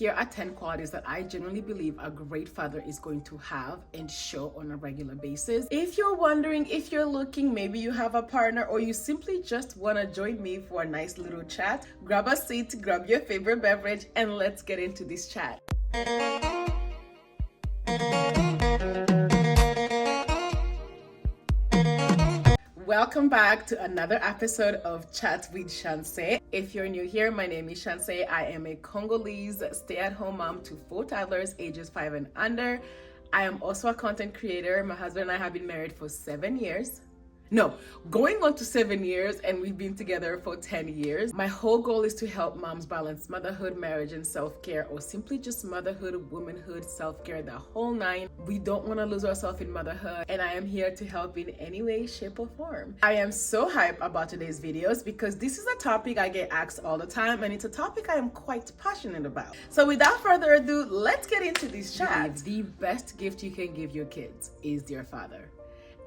here are 10 qualities that I genuinely believe a great father is going to have and show on a regular basis. If you're wondering, if you're looking, maybe you have a partner or you simply just want to join me for a nice little chat, grab a seat, grab your favorite beverage, and let's get into this chat. Welcome back to another episode of Chat with Chancè. If you're new here, my name is Chancè. I am a Congolese stay-at-home mom to 4 toddlers ages 5 and under. I am also a content creator. My husband and I have been married for 7 years. No, going on to 7 years, and we've been together for 10 years. My whole goal is to help moms balance motherhood, marriage, and self-care, or simply just motherhood, womanhood, self-care, the whole nine. We don't want to lose ourselves in motherhood, and I am here to help in any way, shape, or form. I am so hyped about today's videos because this is a topic I get asked all the time, and it's a topic I am quite passionate about. So without further ado, let's get into this chat. The best gift you can give your kids is their father.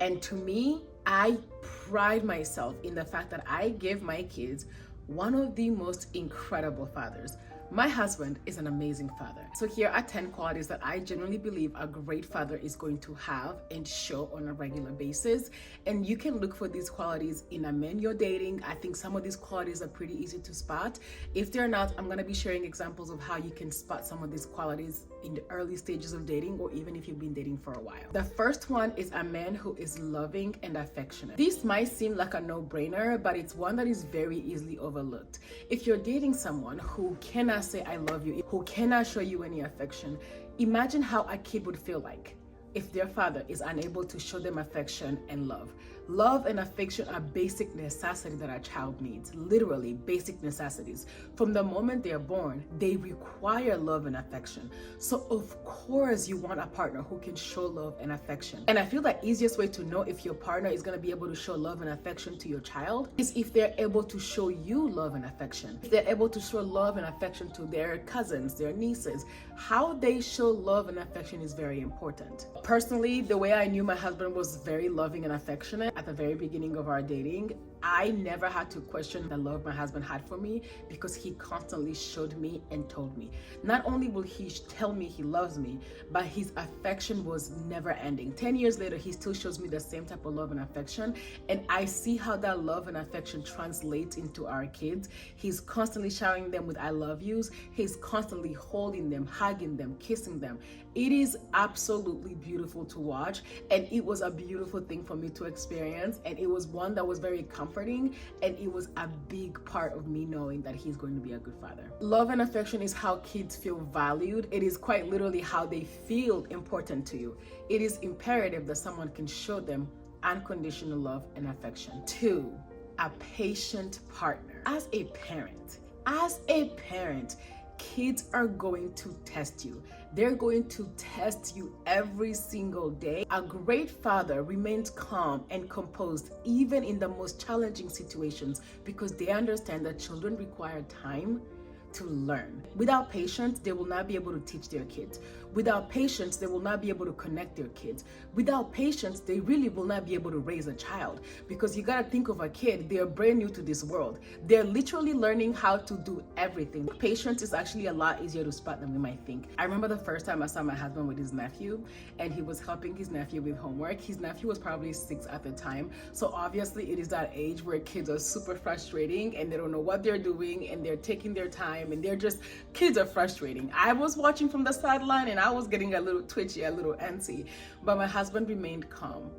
And to me, I pride myself in the fact that I give my kids one of the most incredible fathers. My husband is an amazing father. So here are 10 qualities that I genuinely believe a great father is going to have and show on a regular basis. And you can look for these qualities in a man you're dating. I think some of these qualities are pretty easy to spot. If they're not, I'm going to be sharing examples of how you can spot some of these qualities in the early stages of dating, or even if you've been dating for a while. The first one is a man who is loving and affectionate. This might seem like a no-brainer, but it's one that is very easily overlooked. If you're dating someone who cannot say I love you, who cannot show you any affection, imagine how a kid would feel like if their father is unable to show them affection and love. Love and affection are basic necessities that a child needs, literally basic necessities. From the moment they are born, they require love and affection. So of course you want a partner who can show love and affection. And I feel the easiest way to know if your partner is going to be able to show love and affection to your child is if they're able to show you love and affection. If they're able to show love and affection to their cousins, their nieces, how they show love and affection is very important. Personally, the way I knew my husband was very loving and affectionate at the very beginning of our dating, I never had to question the love my husband had for me because he constantly showed me and told me. Not only will he tell me he loves me, but his affection was never ending. 10 years later, he still shows me the same type of love and affection, and I see how that love and affection translates into our kids. He's constantly showering them with I love yous. He's constantly holding them, hugging them, kissing them. It is absolutely beautiful to watch, and it was a beautiful thing for me to experience, and it was one that was very comforting, and it was a big part of me knowing that he's going to be a good father. Love and affection is how kids feel valued. It is quite literally how they feel important to you. It is imperative that someone can show them unconditional love and affection. 2, a patient partner. As a parent, kids are going to test you. They're going to test you every single day. A great father remains calm and composed even in the most challenging situations because they understand that children require time to learn. Without patience, they will not be able to teach their kids. Without patience, they will not be able to connect their kids. Without patience, they really will not be able to raise a child, because you gotta think of a kid, they're brand new to this world. They're literally learning how to do everything. Patience is actually a lot easier to spot than we might think. I remember the first time I saw my husband with his nephew, and he was helping his nephew with homework. His nephew was probably 6 at the time. So obviously it is that age where kids are super frustrating and they don't know what they're doing and they're taking their time and kids are frustrating. I was watching from the sideline and I was getting a little twitchy, a little antsy, but my husband remained calm.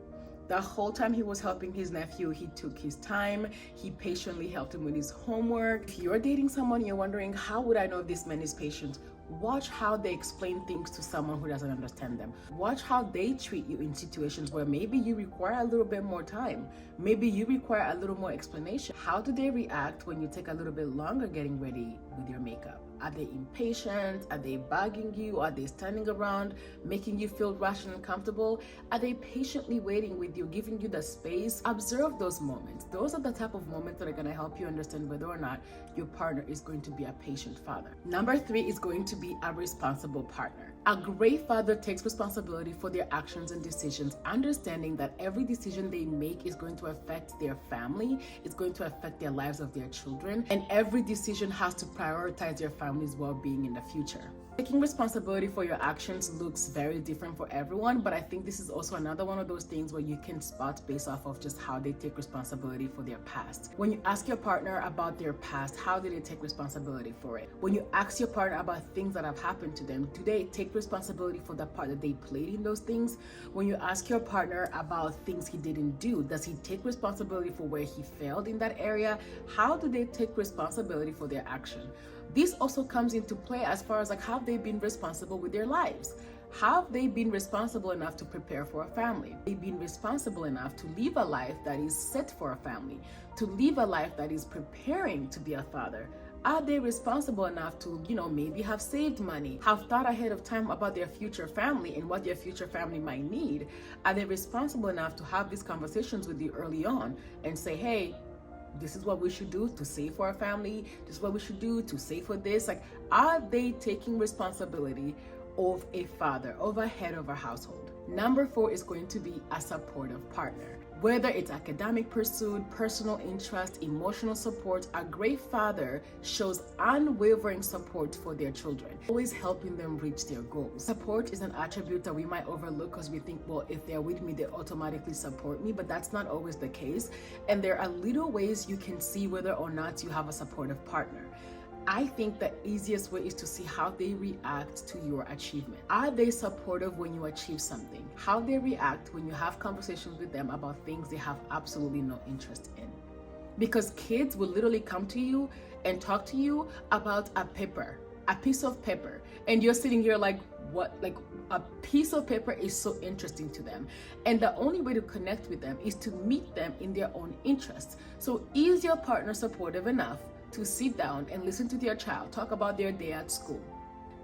The whole time he was helping his nephew, he took his time. He patiently helped him with his homework. If you're dating someone, you're wondering, how would I know if this man is patient? Watch how they explain things to someone who doesn't understand them. Watch how they treat you in situations where maybe you require a little bit more time. Maybe you require a little more explanation. How do they react when you take a little bit longer getting ready with your makeup? Are they impatient? Are they bugging you? Are they standing around making you feel rushed and uncomfortable? Are they patiently waiting with you, giving you the space? Observe those moments. Those are the type of moments that are going to help you understand whether or not your partner is going to be a patient father. Number 3 is going to be a responsible partner. A great father takes responsibility for their actions and decisions, understanding that every decision they make is going to affect their family, it's going to affect their lives of their children, and every decision has to prioritize their family's well-being in the future. Taking responsibility for your actions looks very different for everyone, but I think this is also another one of those things where you can spot based off of just how they take responsibility for their past. When you ask your partner about their past, how did they take responsibility for it? When you ask your partner about things that have happened to them, do they take responsibility for the part that they played in those things? When you ask your partner about things he didn't do, does he take responsibility for where he failed in that area? How do they take responsibility for their action? This also comes into play as far as like, have they been responsible with their lives? Have they been responsible enough to prepare for a family? Have they been responsible enough to live a life that is set for a family, to live a life that is preparing to be a father? Are they responsible enough to, maybe have saved money, have thought ahead of time about their future family and what their future family might need? Are they responsible enough to have these conversations with you early on and say, hey, this is what we should do to save for our family. This is what we should do to save for this. Like, are they taking responsibility of a father, of a head of a household? Number 4 is going to be a supportive partner. Whether it's academic pursuit, personal interest, emotional support, a great father shows unwavering support for their children, always helping them reach their goals. Support is an attribute that we might overlook because we think, well, if they're with me, they automatically support me, but that's not always the case. And there are little ways you can see whether or not you have a supportive partner. I think the easiest way is to see how they react to your achievement. Are they supportive when you achieve something? How they react when you have conversations with them about things they have absolutely no interest in. Because kids will literally come to you and talk to you about a piece of paper. And you're sitting here like, what? Like, a piece of paper is so interesting to them. And the only way to connect with them is to meet them in their own interests. So is your partner supportive enough to sit down and listen to their child talk about their day at school?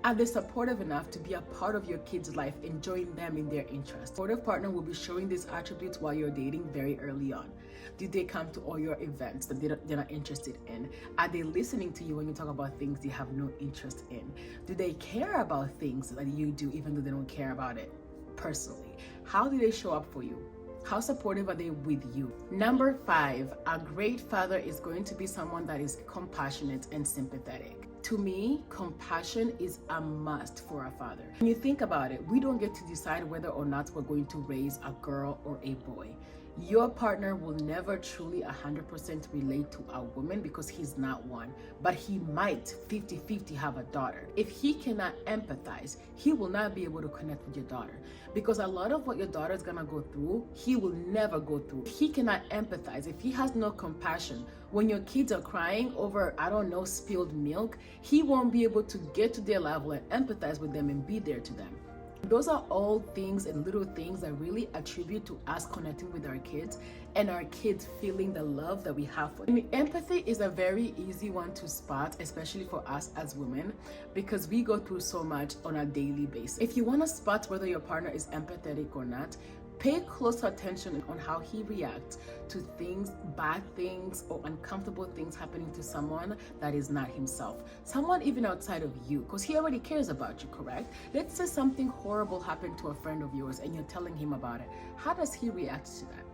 Are they supportive enough to be a part of your kid's life and join them in their interests? A supportive partner will be showing these attributes while you're dating very early on. Do they come to all your events that they're not interested in? Are they listening to you when you talk about things they have no interest in? Do they care about things that you do even though they don't care about it personally? How do they show up for you? How supportive are they with you? Number 5, a great father is going to be someone that is compassionate and sympathetic. To me, compassion is a must for a father. When you think about it, we don't get to decide whether or not we're going to raise a girl or a boy. Your partner will never truly 100% relate to a woman because he's not one, but he might 50-50 have a daughter. If he cannot empathize, he will not be able to connect with your daughter because a lot of what your daughter is gonna go through, he will never go through. If he cannot empathize, if he has no compassion, when your kids are crying over, spilled milk, he won't be able to get to their level and empathize with them and be there to them. Those are all things and little things that really attribute to us connecting with our kids and our kids feeling the love that we have for them. And empathy is a very easy one to spot, especially for us as women, because we go through so much on a daily basis. If you want to spot whether your partner is empathetic or not, pay close attention on how he reacts to things, bad things, or uncomfortable things happening to someone that is not himself. Someone even outside of you, because he already cares about you, correct? Let's say something horrible happened to a friend of yours and you're telling him about it. How does he react to that?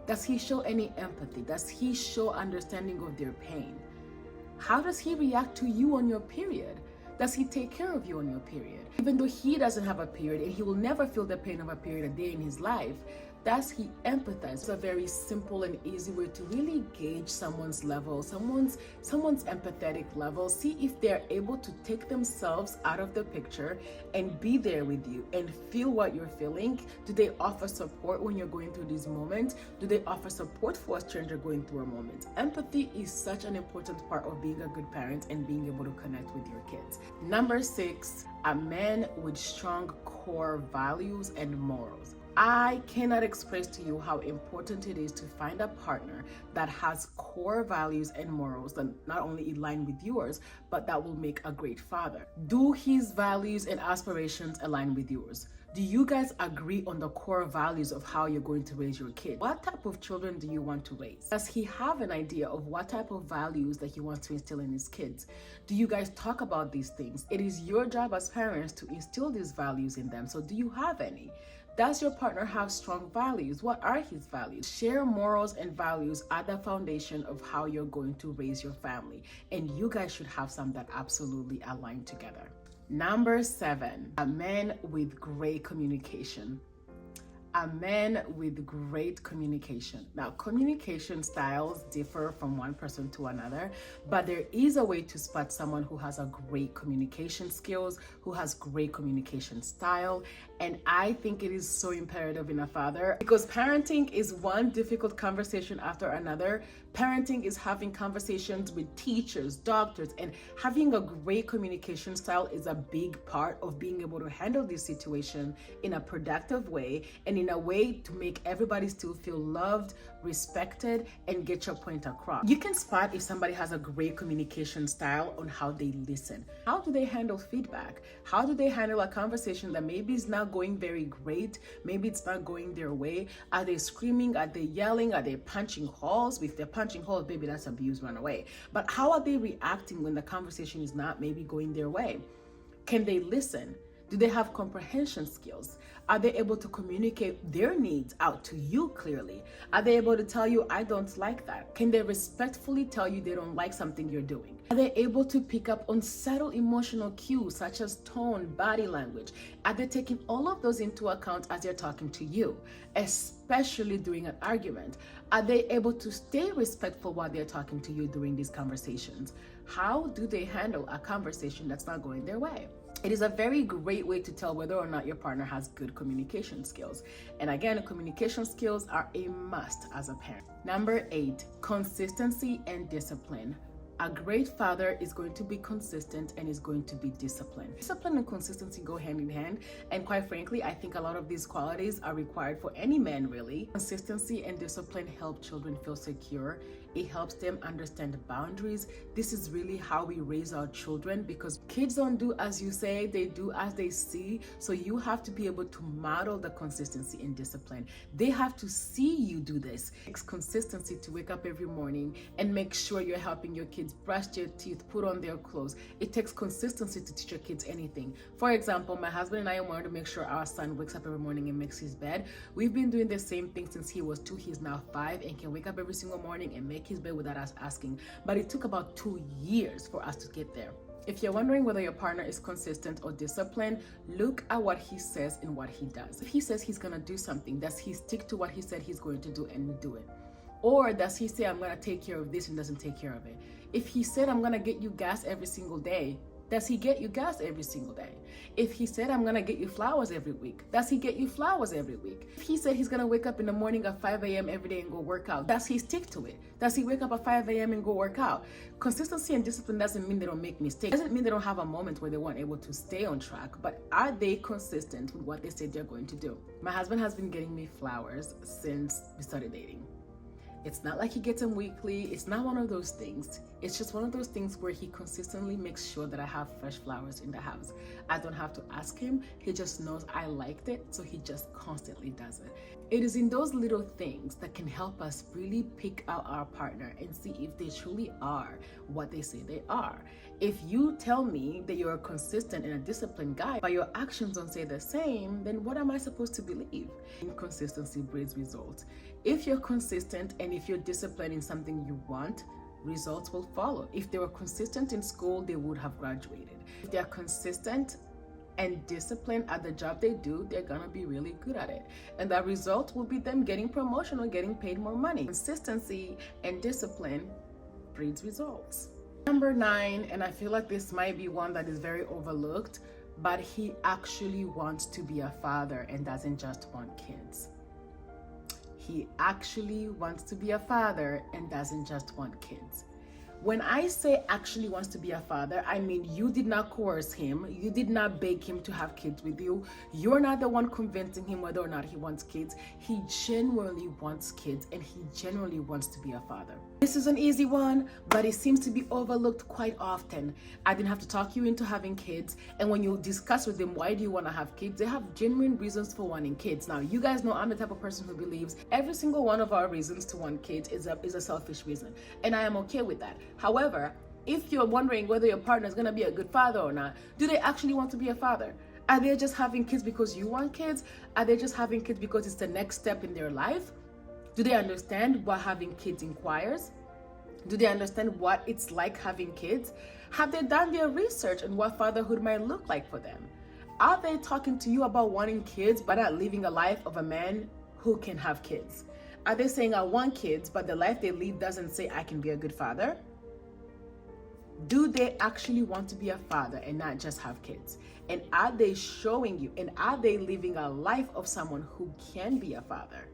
Does he show any empathy? Does he show understanding of their pain? How does he react to you on your period? Does he take care of you on your period? Even though he doesn't have a period and he will never feel the pain of a period a day in his life, does he empathize? It's a very simple and easy way to really gauge someone's level, someone's empathetic level. See if they're able to take themselves out of the picture and be there with you and feel what you're feeling. Do they offer support when you're going through these moments? Do they offer support for a stranger going through a moment? Empathy is such an important part of being a good parent and being able to connect with your kids. Number 6, a man with strong core values and morals. I cannot express to you how important it is to find a partner that has core values and morals that not only align with yours, but that will make a great father. Do his values and aspirations align with yours? Do you guys agree on the core values of how you're going to raise your kid? What type of children do you want to raise? Does he have an idea of what type of values that he wants to instill in his kids? Do you guys talk about these things? It is your job as parents to instill these values in them. So do you have any? Does your partner have strong values? What are his values? Share morals and values are the foundation of how you're going to raise your family. And you guys should have some that absolutely align together. Number 7, a man with great communication. A man with great communication. Now, communication styles differ from one person to another, but there is a way to spot someone who has a great communication skills, who has great communication style. And I think it is so imperative in a father, because parenting is one difficult conversation after another. Parenting is having conversations with teachers, doctors, and having a great communication style is a big part of being able to handle this situation in a productive way and in a way to make everybody still feel loved, respected, and get your point across. You can spot if somebody has a great communication style on how they listen. How do they handle feedback? How do they handle a conversation that maybe is not going very great? Maybe it's not going their way. Are they screaming? Are they yelling? Are they punching holes? If they're punching holes, baby, that's abuse, run away. But how are they reacting when the conversation is not maybe going their way? Can they listen? Do they have comprehension skills? Are they able to communicate their needs out to you clearly? Are they able to tell you, I don't like that? Can they respectfully tell you they don't like something you're doing? Are they able to pick up on subtle emotional cues such as tone, body language? Are they taking all of those into account as they're talking to you, especially during an argument? Are they able to stay respectful while they're talking to you during these conversations? How do they handle a conversation that's not going their way? It is a very great way to tell whether or not your partner has good communication skills. And again, communication skills are a must as a parent. Number 8, consistency and discipline. A great father is going to be consistent and is going to be disciplined. Discipline and consistency go hand in hand. And quite frankly, I think a lot of these qualities are required for any man, really. Consistency and discipline help children feel secure. It helps them understand boundaries. This is really how we raise our children, because kids don't do as you say, they do as they see. So you have to be able to model the consistency and discipline. They have to see you do this. It takes consistency to wake up every morning and make sure you're helping your kids brush their teeth, put on their clothes. It takes consistency to teach your kids anything. For example, my husband and I wanted to make sure our son wakes up every morning and makes his bed. We've been doing the same thing since he was 2. He's now 5 and can wake up every single morning and make his bed without us asking. But it took about 2 years for us to get there. If you're wondering whether your partner is consistent or disciplined, look at what he says and what he does. If he says he's going to do something, does he stick to what he said he's going to do and do it? Or does he say, I'm going to take care of this, and doesn't take care of it? If he said, I'm going to get you gas every single day, does he get you gas every single day? If he said, I'm going to get you flowers every week, does he get you flowers every week? If he said he's going to wake up in the morning at 5 a.m. every day and go work out, does he stick to it? Does he wake up at 5 a.m. and go work out? Consistency and discipline doesn't mean they don't make mistakes. It doesn't mean they don't have a moment where they weren't able to stay on track, but are they consistent with what they said they're going to do? My husband has been getting me flowers since we started dating. It's not like he gets them weekly. It's not one of those things. It's just one of those things where he consistently makes sure that I have fresh flowers in the house. I don't have to ask him. He just knows I liked it, so he just constantly does it. It is in those little things that can help us really pick out our partner and see if they truly are what they say they are. If you tell me that you're a consistent and a disciplined guy, but your actions don't say the same, then what am I supposed to believe? Inconsistency breeds results. If you're consistent and if you're disciplined in something you want, results will follow. If they were consistent in school, they would have graduated. If they're consistent and disciplined at the job they do, they're gonna be really good at it. And that result will be them getting promotion or getting paid more money. Consistency and discipline breeds results. Number 9, and I feel like this might be one that is very overlooked, but he actually wants to be a father and doesn't just want kids. He actually wants to be a father and doesn't just want kids. When I say actually wants to be a father, I mean you did not coerce him. You did not beg him to have kids with you. You're not the one convincing him whether or not he wants kids. He genuinely wants kids and he genuinely wants to be a father. This is an easy one, but it seems to be overlooked quite often. I didn't have to talk you into having kids. And when you discuss with them, why do you want to have kids? They have genuine reasons for wanting kids. Now, you guys know I'm the type of person who believes every single one of our reasons to want kids is a selfish reason. And I am okay with that. However, if you're wondering whether your partner is going to be a good father or not, do they actually want to be a father? Are they just having kids because you want kids? Are they just having kids because it's the next step in their life? Do they understand what having kids requires? Do they understand what it's like having kids? Have they done their research on what fatherhood might look like for them? Are they talking to you about wanting kids but not living a life of a man who can have kids? Are they saying, I want kids, but the life they live doesn't say I can be a good father? Do they actually want to be a father and not just have kids? And are they showing you, and are they living a life of someone who can be a father?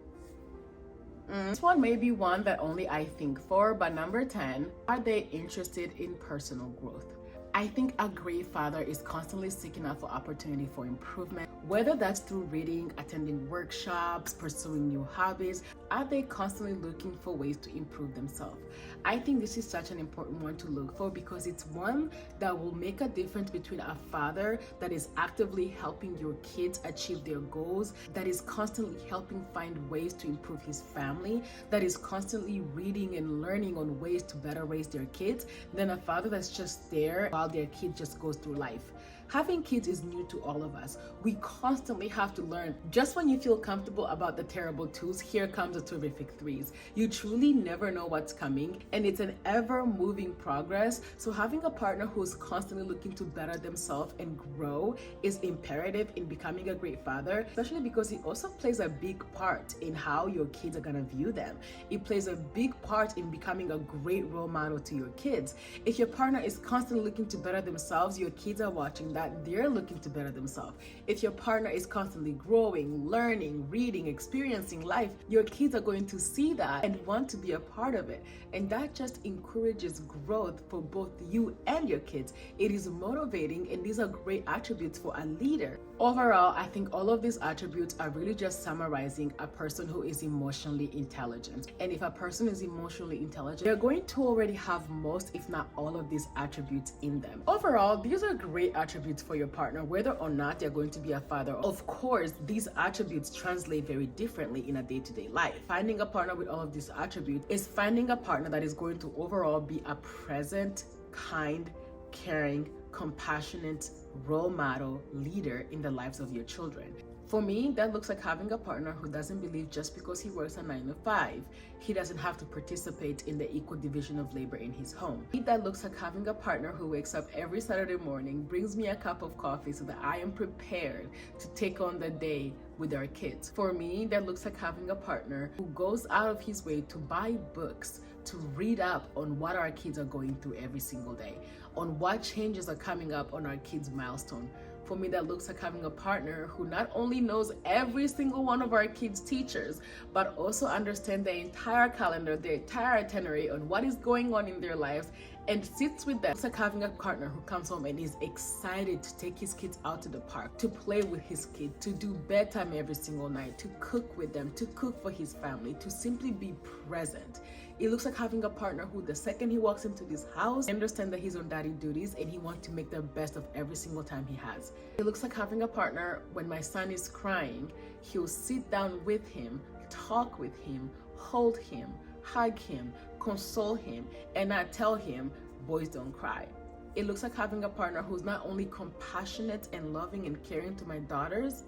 This one may be one that only I think for, but number 10, are they interested in personal growth? I think a great father is constantly seeking out for opportunity for improvement, whether that's through reading, attending workshops, pursuing new hobbies. Are they constantly looking for ways to improve themselves? I think this is such an important one to look for because it's one that will make a difference between a father that is actively helping your kids achieve their goals, that is constantly helping find ways to improve his family, that is constantly reading and learning on ways to better raise their kids, than a father that's just there while their kid just goes through life. Having kids is new to all of us. We constantly have to learn. Just when you feel comfortable about the terrible twos, here comes the terrific threes. You truly never know what's coming, and it's an ever-moving progress. So having a partner who's constantly looking to better themselves and grow is imperative in becoming a great father, especially because it also plays a big part in how your kids are gonna view them. It plays a big part in becoming a great role model to your kids. If your partner is constantly looking to better themselves, your kids are watching that they're looking to better themselves. If your partner is constantly growing, learning, reading, experiencing life, your kids are going to see that and want to be a part of it. And that just encourages growth for both you and your kids. It is motivating, and these are great attributes for a leader. Overall, I think all of these attributes are really just summarizing a person who is emotionally intelligent. And if a person is emotionally intelligent, they're going to already have most, if not all, of these attributes in them. Overall, these are great attributes for your partner, whether or not they're going to be a father. Of course, these attributes translate very differently in a day-to-day life. Finding a partner with all of these attributes is finding a partner that is going to overall be a present, kind, caring, compassionate role model leader in the lives of your children. For me, that looks like having a partner who doesn't believe just because he works a 9 to 5, he doesn't have to participate in the equal division of labor in his home. That looks like having a partner who wakes up every Saturday morning, brings me a cup of coffee so that I am prepared to take on the day with our kids. For me, that looks like having a partner who goes out of his way to buy books, to read up on what our kids are going through every single day, on what changes are coming up on our kids' milestone. For me, that looks like having a partner who not only knows every single one of our kids' teachers, but also understands their entire calendar, their entire itinerary on what is going on in their lives, and sits with them. It's like having a partner who comes home and is excited to take his kids out to the park, to play with his kids, to do bedtime every single night, to cook with them, to cook for his family, to simply be present. It looks like having a partner who, the second he walks into this house, understands that he's on daddy duties and he wants to make the best of every single time he has. It looks like having a partner when my son is crying, he'll sit down with him, talk with him, hold him, hug him, console him, and not tell him, boys don't cry. It looks like having a partner who's not only compassionate and loving and caring to my daughters,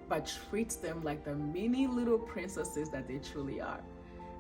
but treats them like the mini little princesses that they truly are.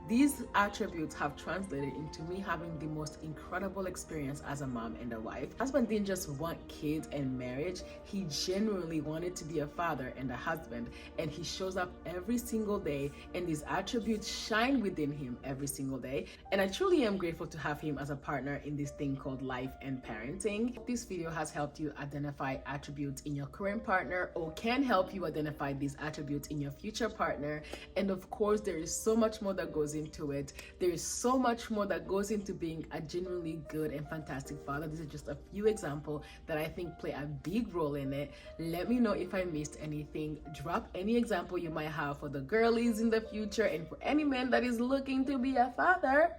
These attributes have translated into me having the most incredible experience as a mom and a wife. Husband didn't just want kids and marriage, he genuinely wanted to be a father and a husband, and he shows up every single day, and these attributes shine within him every single day. And I truly am grateful to have him as a partner in this thing called life and parenting. This video has helped you identify attributes in your current partner, or can help you identify these attributes in your future partner. And of course, there is so much more that goes into it. There is so much more that goes into being a genuinely good and fantastic father. These are just a few examples that I think play a big role in it. Let me know if I missed anything. Drop any example you might have for the girlies in the future, and for any man that is looking to be a father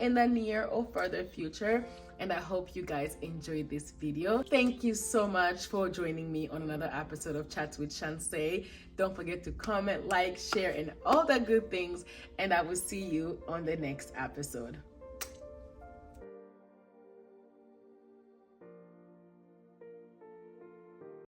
in the near or further future. And I hope you guys enjoyed this video. Thank you so much for joining me on another episode of Chats with Chancè. Don't forget to comment, like, share, and all the good things. And I will see you on the next episode.